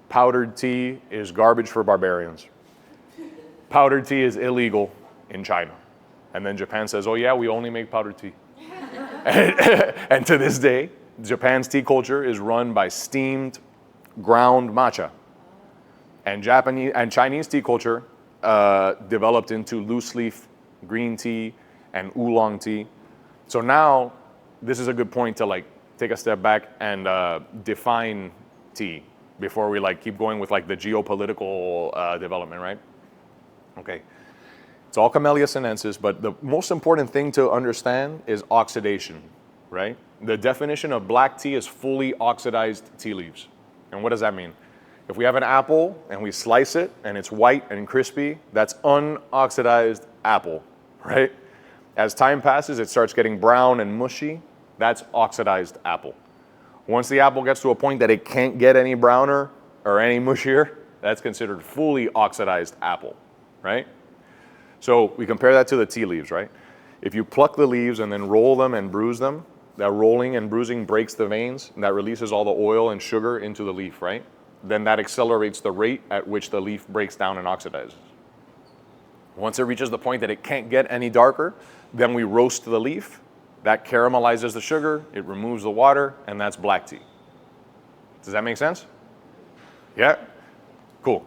Powdered tea is garbage for barbarians. Powdered tea is illegal in China. And then Japan says, oh yeah, we only make powdered tea. and to this day, Japan's tea culture is run by steamed ground matcha. And Japanese and Chinese tea culture developed into loose leaf green tea and oolong tea. So now this is a good point to like take a step back and define tea before we like keep going with like the geopolitical development, right? Okay. It's all Camellia sinensis, but the most important thing to understand is oxidation, right? The definition of black tea is fully oxidized tea leaves. And what does that mean? If we have an apple and we slice it and it's white and crispy, that's unoxidized apple, right? As time passes, it starts getting brown and mushy. That's oxidized apple. Once the apple gets to a point that it can't get any browner or any mushier, that's considered fully oxidized apple, right? So we compare that to the tea leaves, right? If you pluck the leaves and then roll them and bruise them, that rolling and bruising breaks the veins, and that releases all the oil and sugar into the leaf, right? Then that accelerates the rate at which the leaf breaks down and oxidizes. Once it reaches the point that it can't get any darker, then we roast the leaf. That caramelizes the sugar, it removes the water, and that's black tea. Does that make sense? Yeah? Cool.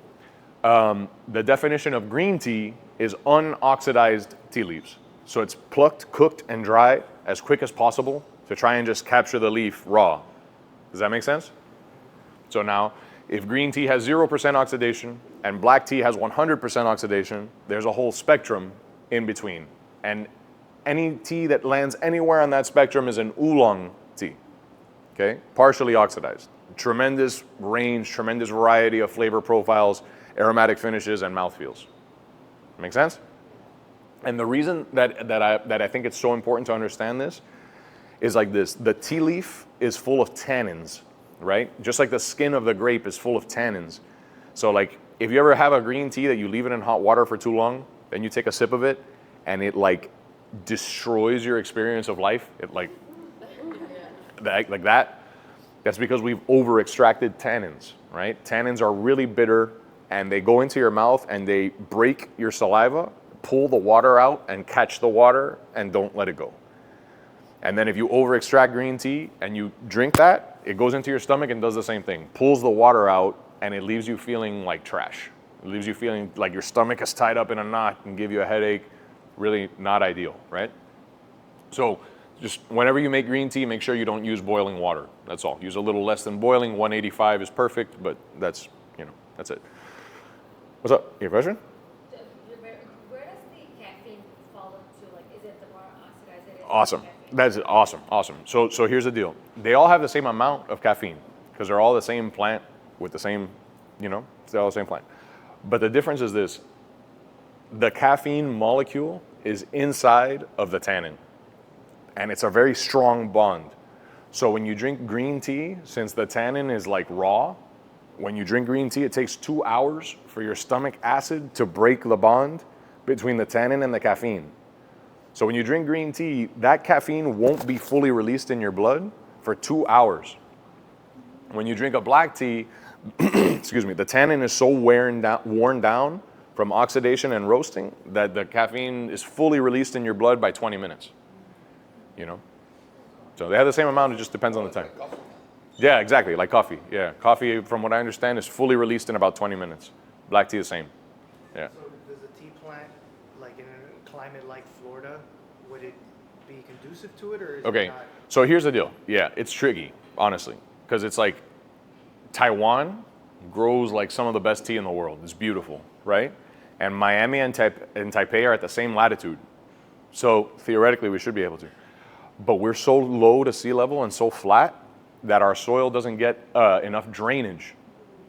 The definition of green tea is unoxidized tea leaves. So it's plucked, cooked, and dried as quick as possible to try and just capture the leaf raw. Does that make sense? So now, if green tea has 0% oxidation and black tea has 100% oxidation, there's a whole spectrum in between. And any tea that lands anywhere on that spectrum is an oolong tea, okay? Partially oxidized. Tremendous range, tremendous variety of flavor profiles, aromatic finishes, and mouthfeels. Make sense? And the reason that I think it's so important to understand this is like this. The tea leaf is full of tannins, right? Just like the skin of the grape is full of tannins. So like if you ever have a green tea that you leave it in hot water for too long, then you take a sip of it and it like destroys your experience of life, it like that, that's because we've over extracted tannins, right? Tannins are really bitter and they go into your mouth and they break your saliva, pull the water out and catch the water and don't let it go. And then if you over extract green tea and you drink that, it goes into your stomach and does the same thing, pulls the water out and it leaves you feeling like trash. It leaves you feeling like your stomach is tied up in a knot and give you a headache. Really not ideal, right? So just whenever you make green tea, make sure you don't use boiling water. That's all. Use a little less than boiling. 185 is perfect, but that's, that's it. What's up? Your question? Where does the caffeine fall into? Like, is it the more oxidized it is? Awesome. That's awesome. So here's the deal. They all have the same amount of caffeine because they're all the same plant with the same, they're all the same plant. But the difference is this. The caffeine molecule is inside of the tannin, and it's a very strong bond. So when you drink green tea, since the tannin is like raw, when you drink green tea, it takes 2 hours for your stomach acid to break the bond between the tannin and the caffeine. So when you drink green tea, that caffeine won't be fully released in your blood for 2 hours. When you drink a black tea, excuse me, the tannin is so worn down from oxidation and roasting that the caffeine is fully released in your blood by 20 minutes. So they have the same amount, it just depends on the time. Yeah, exactly, like coffee. Yeah, coffee, from what I understand, is fully released in about 20 minutes. Black tea the same. Yeah. So does the tea plant, like in a climate like Florida, would it be conducive to it, or is it not? So here's the deal. Yeah, it's tricky, honestly, because it's like Taiwan grows like some of the best tea in the world. It's beautiful, right? And Miami and Taipei are at the same latitude. So theoretically, we should be able to. But we're so low to sea level and so flat that our soil doesn't get enough drainage,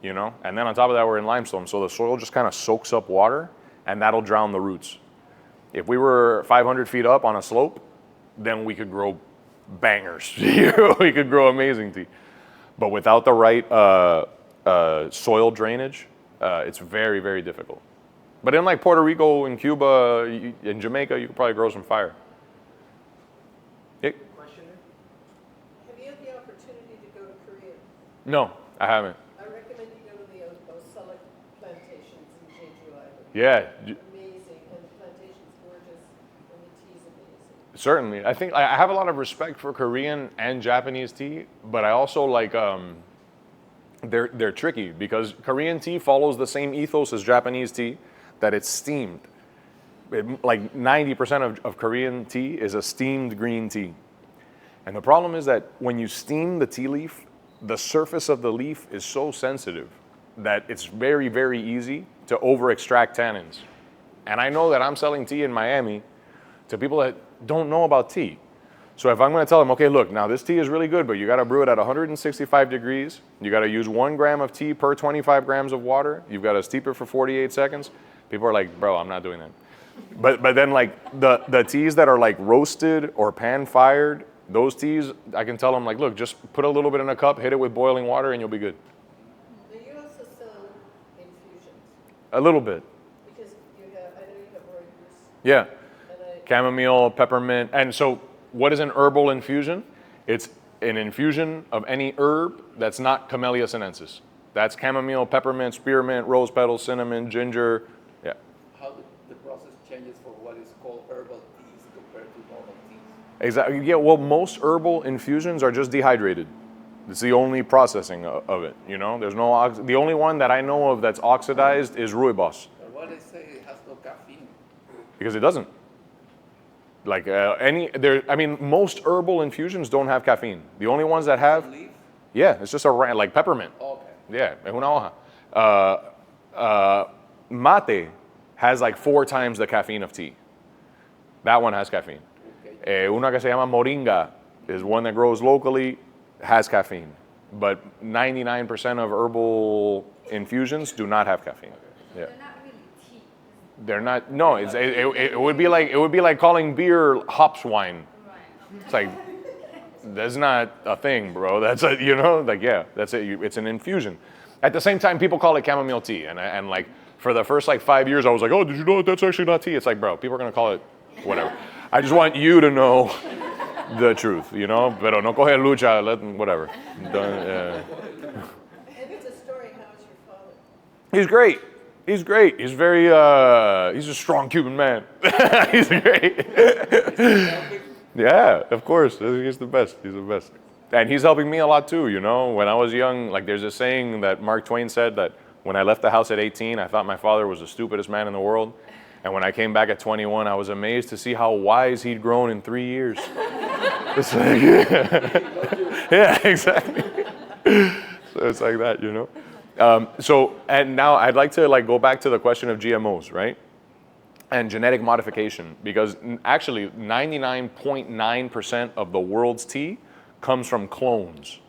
And then on top of that, we're in limestone. So the soil just kind of soaks up water, and that'll drown the roots. If we were 500 feet up on a slope, then we could grow bangers. We could grow amazing tea. But without the right soil drainage, it's very, very difficult. But in like Puerto Rico and Cuba, in Jamaica, you could probably grow some fire. Yeah. Question there? Have you had the opportunity to go to Korea? No, I haven't. I recommend you go to the Osella plantations in Jeju Island. Yeah, Amazing, and the plantation's gorgeous, and the tea's amazing. certainly. I think I have a lot of respect for Korean and Japanese tea, but I also like they're tricky because Korean tea follows the same ethos as Japanese tea, that it's steamed. Like 90% of Korean tea is a steamed green tea. And the problem is that when you steam the tea leaf, the surface of the leaf is so sensitive that it's very, very easy to over-extract tannins. And I know that I'm selling tea in Miami to people that don't know about tea. So if I'm going to tell them, okay, look, now this tea is really good, but you got to brew it at 165 degrees. You got to use 1 gram of tea per 25 grams of water. You've got to steep it for 48 seconds. People are like, bro, I'm not doing that. But then like the teas that are like roasted or pan-fired, those teas, I can tell them like, look, just put a little bit in a cup, hit it with boiling water, and you'll be good. Do you also sell infusions? A little bit. Because you have, I know you have rooibos, Yeah. and Chamomile, peppermint. And so what is an herbal infusion? It's an infusion of any herb that's not Camellia sinensis. That's chamomile, peppermint, spearmint, rose petals, cinnamon, ginger. Yeah. How the process changes for what is called herbal teas compared to normal teas? Exactly. Yeah, well, most herbal infusions are just dehydrated. It's the only processing of it, you know? There's no, the only one that I know of that's oxidized is rooibos, But why they say it has no caffeine? because it doesn't. Like I mean, most herbal infusions don't have caffeine. The only ones that have, Leaf? yeah, it's just like peppermint. Okay. Yeah, es una hoja. Mate has like 4 times the caffeine of tea. That one has caffeine. Una que se llama moringa is one that grows locally, has caffeine. But 99% of herbal infusions do not have caffeine. Yeah. They're not really tea. They're not. No, it would be like calling beer hops wine. Right. It's like that's not a thing, bro. That's a, you know, like yeah, that's it. It's an infusion. At the same time, people call it chamomile tea, and like for the first like 5 years, I was like, oh, did you know that that's actually not tea? It's like, bro, people are gonna call it whatever. I just want you to know the truth, you know. Pero no coge lucha, whatever. Maybe it's a story. How is your father? He's great. He's great. He's very, he's a strong Cuban man. He's great. Yeah, of course. He's the best. He's the best. And he's helping me a lot too, you know. When I was young, like there's a saying that Mark Twain said that when I left the house at 18, I thought my father was the stupidest man in the world. And when I came back at 21, I was amazed to see how wise he'd grown in 3 years. It's like, yeah, exactly. So it's like that, you know. And now I'd like to like go back to the question of GMOs, right? And genetic modification, because actually 99.9% of the world's tea comes from clones.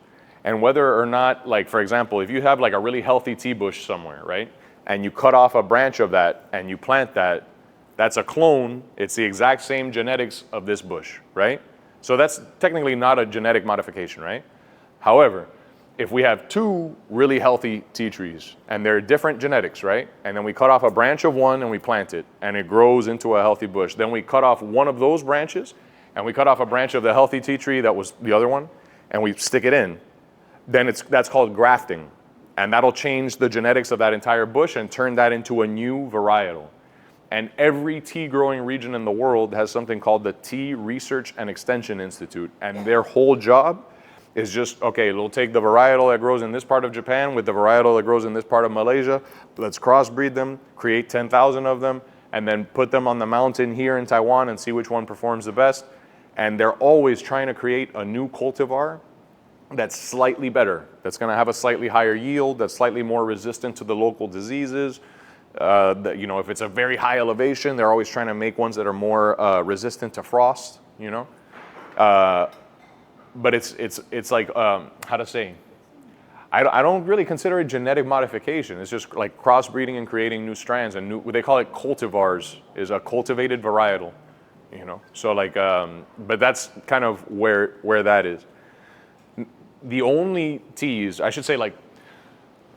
And whether or not, like for example, if you have like a really healthy tea bush somewhere, right? And you cut off a branch of that and you plant that, that's a clone. It's the exact same genetics of this bush, right? So that's technically not a genetic modification, right? However, if we have 2 really healthy tea trees and they're different genetics, right? And then we cut off a branch of one and we plant it and it grows into a healthy bush. Then we cut off one of those branches and we cut off a branch of the healthy tea tree that was the other one and we stick it in. Then that's called grafting. And that'll change the genetics of that entire bush and turn that into a new varietal. And every tea growing region in the world has something called the Tea Research and Extension Institute. And their whole job is just, okay, it'll take the varietal that grows in this part of Japan with the varietal that grows in this part of Malaysia. Let's crossbreed them, create 10,000 of them, and then put them on the mountain here in Taiwan and see which one performs the best. And they're always trying to create a new cultivar that's slightly better, that's going to have a slightly higher yield, that's slightly more resistant to the local diseases. You know, if it's a very high elevation, they're always trying to make ones that are more resistant to frost, you know. But it's like, how to say, I don't really consider it genetic modification. It's just like crossbreeding and creating new strands, and new, they call it cultivars, is a cultivated varietal, you know. So like, but that's kind of where that is. The only teas, I should say, like,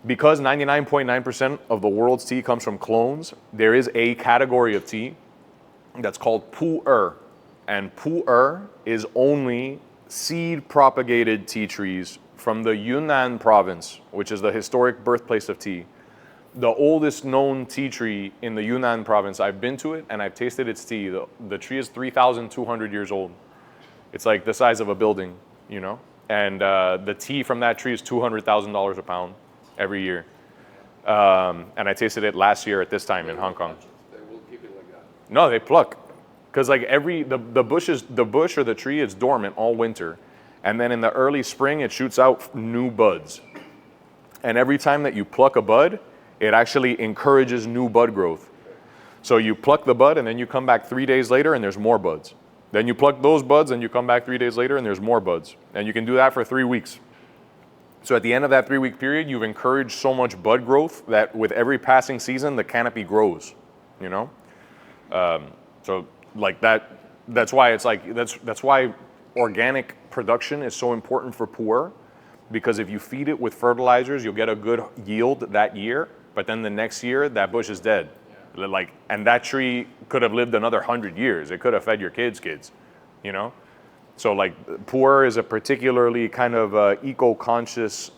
because 99.9% of the world's tea comes from clones, there is a category of tea that's called pu'er. And pu'er is only seed propagated tea trees from the Yunnan province, which is the historic birthplace of tea. The oldest known tea tree in the Yunnan province, I've been to it and I've tasted its tea. The tree is 3,200 years old. It's like the size of a building, you know? And the tea from that tree is $200,000 a pound. every year. And I tasted it last year at this time in Hong Kong. They will keep it like that. No, they pluck. Because like the bush or the tree is dormant all winter. And then in the early spring, it shoots out new buds. And every time that you pluck a bud, it actually encourages new bud growth. So you pluck the bud and then you come back 3 days later and there's more buds. Then you pluck those buds and you come back 3 days later and there's more buds. And you can do that for 3 weeks. So at the end of that 3-week period, you've encouraged so much bud growth that with every passing season, the canopy grows, you know? So like that's why it's like, that's why organic production is so important for pu'er, because if you feed it with fertilizers, you'll get a good yield that year, but then the next year, that bush is dead. Yeah. Like, and that tree could have lived another 100 years. It could have fed your kids, you know? So like pu'er is a particularly kind of eco-conscious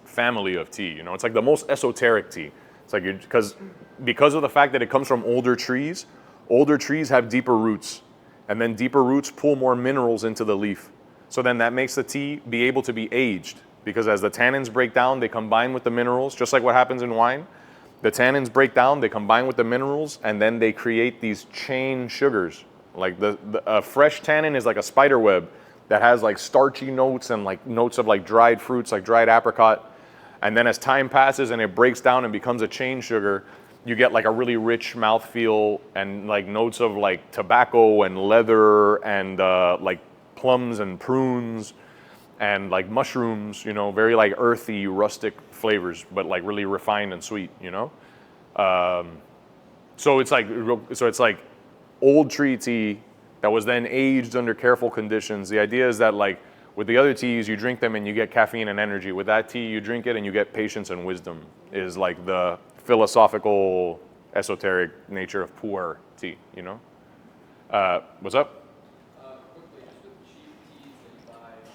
family of tea, you know? It's like the most esoteric tea. It's like, because of the fact that it comes from older trees have deeper roots. And then deeper roots pull more minerals into the leaf. So then that makes the tea be able to be aged, because as the tannins break down, they combine with the minerals, just like what happens in wine. The tannins break down, they combine with the minerals, and then they create these chain sugars. Like a fresh tannin is like a spider web that has like starchy notes and like notes of like dried fruits, like dried apricot. And then as time passes and it breaks down and becomes a chain sugar, you get like a really rich mouthfeel and like notes of like tobacco and leather and like plums and prunes and like mushrooms, you know, very like earthy, rustic flavors, but like really refined and sweet, you know? So it's like old tree tea that was then aged under careful conditions. The idea is that like with the other teas, you drink them and you get caffeine and energy. With that tea, you drink it and you get patience and wisdom, is like the philosophical, esoteric nature of pu'er tea, you know? What's up? Quickly, just with cheap teas that you buy in the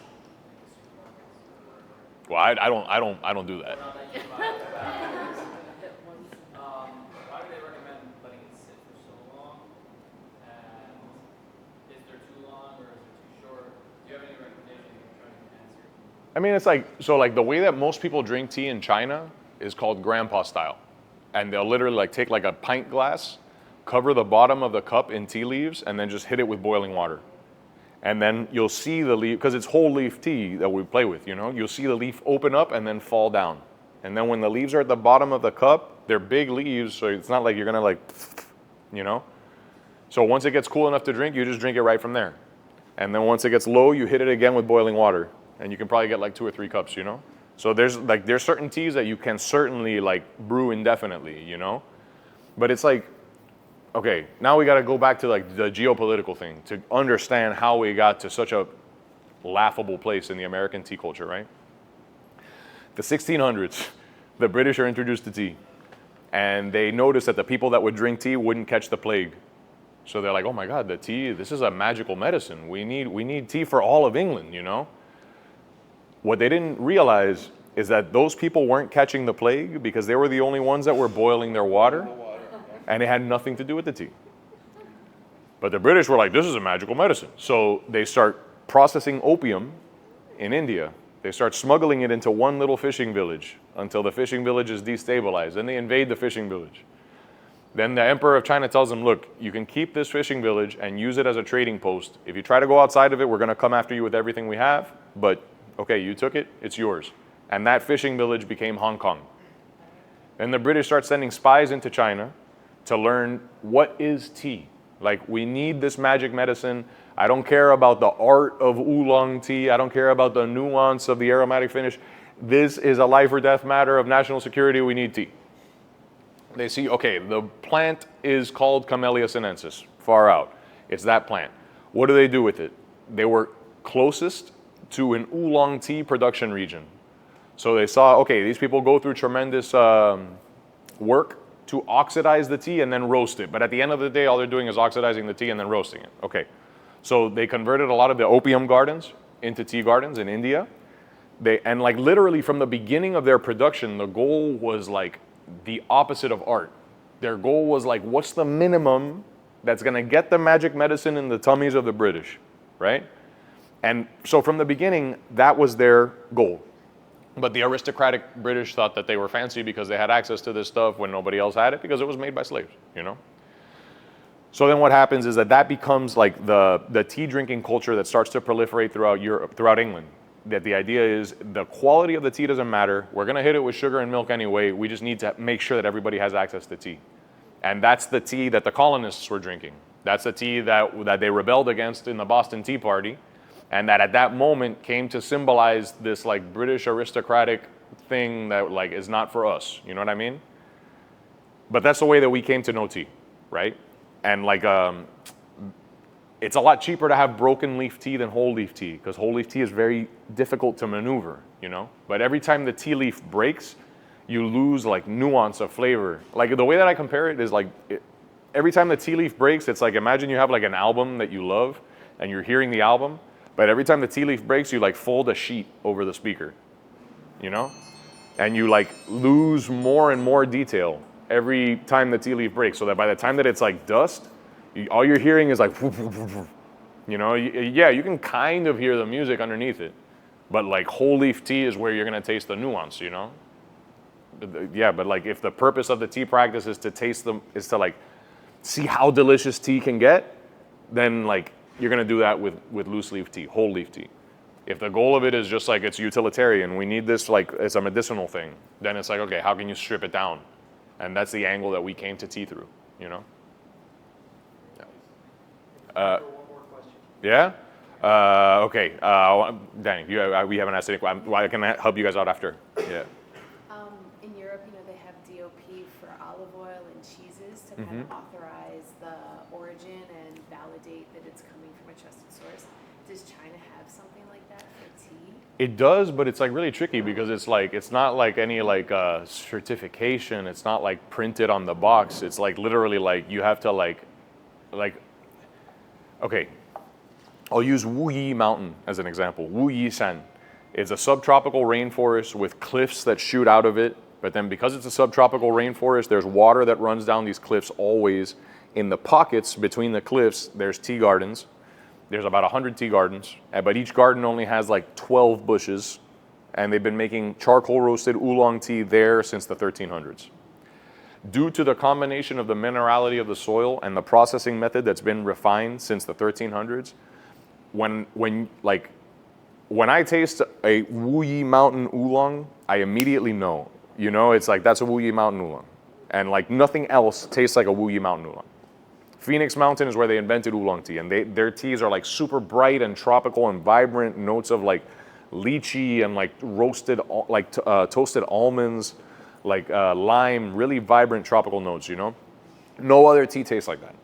supermarkets or wherever. Well, I don't do that. Or not that you buy at the back. Why do they recommend letting it sit for so long? And is there too long or is there too short? Do you have any recommendations I'm trying to answer? I mean, it's like, so like the way that most people drink tea in China is called grandpa style. And they'll literally like take like a pint glass, cover the bottom of the cup in tea leaves, and then just hit it with boiling water. And then you'll see the leaf, because it's whole leaf tea that we play with, you know? You'll see the leaf open up and then fall down. And then when the leaves are at the bottom of the cup, they're big leaves, so it's not like you're gonna like, you know? So once it gets cool enough to drink, you just drink it right from there. And then once it gets low, you hit it again with boiling water. And you can probably get like 2 or 3 cups, you know? So there's certain teas that you can certainly like brew indefinitely, you know? But it's like, okay, now we gotta go back to like the geopolitical thing to understand how we got to such a laughable place in the American tea culture, right? The 1600s, the British are introduced to tea. And they noticed that the people that would drink tea wouldn't catch the plague. So they're like, oh my God, the tea, this is a magical medicine. We need tea for all of England, you know? What they didn't realize is that those people weren't catching the plague because they were the only ones that were boiling their water, and it had nothing to do with the tea. But the British were like, this is a magical medicine. So they start processing opium in India. They start smuggling it into one little fishing village until the fishing village is destabilized. Then they invade the fishing village. Then the emperor of China tells them, look, you can keep this fishing village and use it as a trading post. If you try to go outside of it, we're going to come after you with everything we have, but okay, you took it, it's yours. And that fishing village became Hong Kong. Then the British start sending spies into China to learn what is tea. Like, we need this magic medicine. I don't care about the art of oolong tea. I don't care about the nuance of the aromatic finish. This is a life or death matter of national security. We need tea. They see, okay, the plant is called Camellia sinensis, far out. It's that plant. What do they do with it? They were closest to an oolong tea production region. So they saw, okay, these people go through tremendous work to oxidize the tea and then roast it. But at the end of the day, all they're doing is oxidizing the tea and then roasting it. Okay. So they converted a lot of the opium gardens into tea gardens in India. And like literally from the beginning of their production, the goal was like the opposite of art. Their goal was like, what's the minimum that's gonna get the magic medicine in the tummies of the British, right? And so from the beginning, that was their goal. But the aristocratic British thought that they were fancy because they had access to this stuff when nobody else had it because it was made by slaves, you know? So then what happens is that becomes like the tea drinking culture that starts to proliferate throughout Europe, throughout England. That the idea is the quality of the tea doesn't matter. We're gonna hit it with sugar and milk anyway. We just need to make sure that everybody has access to tea. And that's the tea that the colonists were drinking. That's the tea that they rebelled against in the Boston Tea Party. And that at that moment came to symbolize this like British aristocratic thing that like is not for us. You know what I mean? But that's the way that we came to know tea, right? And like, it's a lot cheaper to have broken leaf tea than whole leaf tea because whole leaf tea is very difficult to maneuver, you know? But every time the tea leaf breaks, you lose like nuance of flavor. Like the way that I compare it is like, every time the tea leaf breaks, it's like, imagine you have like an album that you love and you're hearing the album, but every time the tea leaf breaks, you like fold a sheet over the speaker, you know? And you like lose more and more detail every time the tea leaf breaks, so that by the time that it's like dust, all you're hearing is like, you know, yeah, you can kind of hear the music underneath it, but like whole leaf tea is where you're gonna taste the nuance, you know? Yeah, but like if the purpose of the tea practice is to taste them, is to like see how delicious tea can get, then like you're gonna do that with loose leaf tea, whole leaf tea. If the goal of it is just like it's utilitarian, we need this like it's a medicinal thing, then it's like, okay, how can you strip it down? And that's the angle that we came to tea through, you know? One more question. Yeah? Okay, Danny, we haven't asked any questions. Why can I help you guys out after? Yeah. In Europe, you know, they have DOP for olive oil and cheeses to kind of authorize the origin and validate that it's coming from a trusted source. Does China have something like that for tea? It does, but it's like really tricky because it's like, it's not like any like certification. It's not like printed on the box. It's like literally like you have to like, okay, I'll use Wuyi Mountain as an example. Wuyi Shan. It's a subtropical rainforest with cliffs that shoot out of it. But then because it's a subtropical rainforest, there's water that runs down these cliffs always. In the pockets between the cliffs, there's tea gardens. There's about 100 tea gardens, but each garden only has like 12 bushes. And they've been making charcoal roasted oolong tea there since the 1300s. Due to the combination of the minerality of the soil and the processing method that's been refined since the 1300s, when I taste a Wuyi Mountain oolong, I immediately know. You know, it's like, that's a Wuyi Mountain oolong. And like nothing else tastes like a Wuyi Mountain oolong. Phoenix Mountain is where they invented oolong tea, and their teas are like super bright and tropical and vibrant notes of like lychee and like roasted, like toasted almonds, like lime, really vibrant tropical notes, you know? No other tea tastes like that.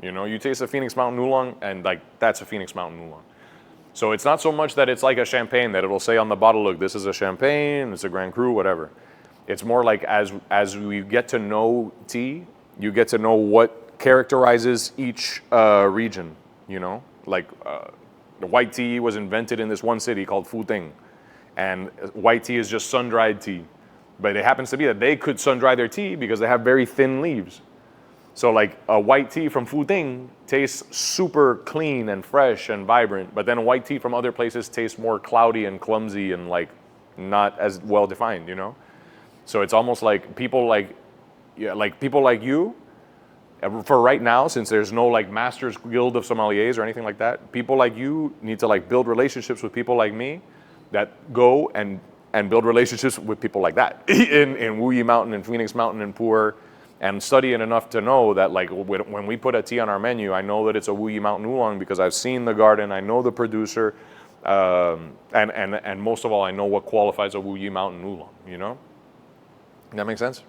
You know, you taste a Phoenix Mountain oolong and like, that's a Phoenix Mountain oolong. So it's not so much that it's like a champagne that it'll say on the bottle, look, this is a champagne, it's a Grand Cru, whatever. It's more like as we get to know tea, you get to know what characterizes each region, you know? Like the white tea was invented in this one city called Futeng. And white tea is just sun-dried tea. But it happens to be that they could sun-dry their tea because they have very thin leaves. So like a white tea from Futeng tastes super clean and fresh and vibrant, but then white tea from other places tastes more cloudy and clumsy and like not as well defined, you know? So it's almost like people like you, for right now, since there's no like Masters Guild of Sommeliers or anything like that, people like you need to like build relationships with people like me that go and build relationships with people like that in Wuyi Mountain and Phoenix Mountain and Pu'er, and study it enough to know that like when we put a tea on our menu, I know that it's a Wuyi Mountain oolong because I've seen the garden, I know the producer, and most of all, I know what qualifies a Wuyi Mountain oolong, you know? That makes sense?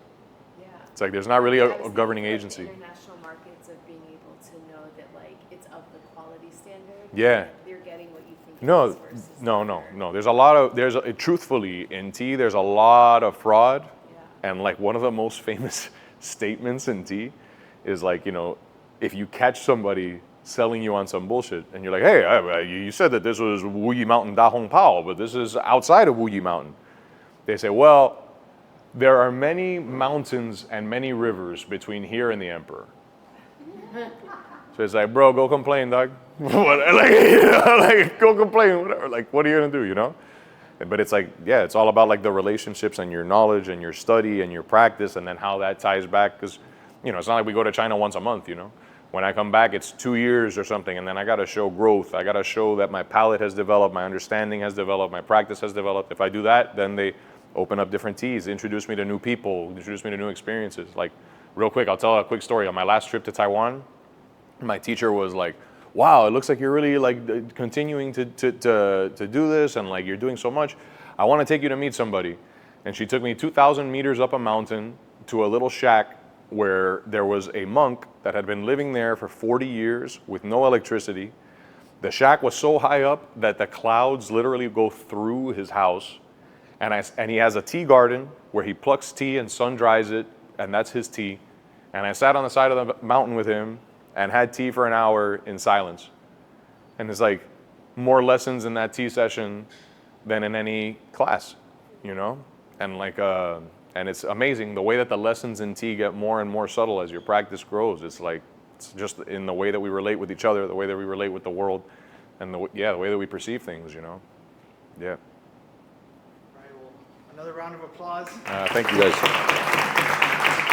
Yeah. It's like there's not really I a was thinking governing of the agency. international markets of being able to know that like it's of the quality standard. Yeah. You're getting what you think it No, is versus no. There's a lot of, truthfully, in tea, there's a lot of fraud. Yeah. And like one of the most famous statements in tea is like, you know, if you catch somebody selling you on some bullshit and you're like, hey, you said that this was Wuyi Mountain Da Hong Pao, but this is outside of Wuyi Mountain. They say, well, there are many mountains and many rivers between here and the emperor. So it's like, bro, go complain, dog. Like, you know, like, go complain, whatever. Like, what are you gonna do, you know? But it's like, yeah, it's all about like the relationships and your knowledge and your study and your practice, and then how that ties back. Because, it's not like we go to China once a month, When I come back, it's 2 years or something, and then I got to show growth. I got to show that my palate has developed, my understanding has developed, my practice has developed. If I do that, then they open up different teas, introduce me to new people, introduce me to new experiences. Like, real quick, I'll tell a quick story. On my last trip to Taiwan, my teacher was like, wow, it looks like you're really like continuing to do this, and like you're doing so much. I want to take you to meet somebody. And she took me 2,000 meters up a mountain to a little shack where there was a monk that had been living there for 40 years with no electricity. The shack was so high up that the clouds literally go through his house. And he has a tea garden where he plucks tea and sun dries it, and that's his tea. And I sat on the side of the mountain with him and had tea for an hour in silence. And it's like more lessons in that tea session than in any class, And like, and it's amazing the way that the lessons in tea get more and more subtle as your practice grows. It's like, it's just in the way that we relate with each other, the way that we relate with the world, and the way that we perceive things, Yeah. All right, well, another round of applause. Thank you guys.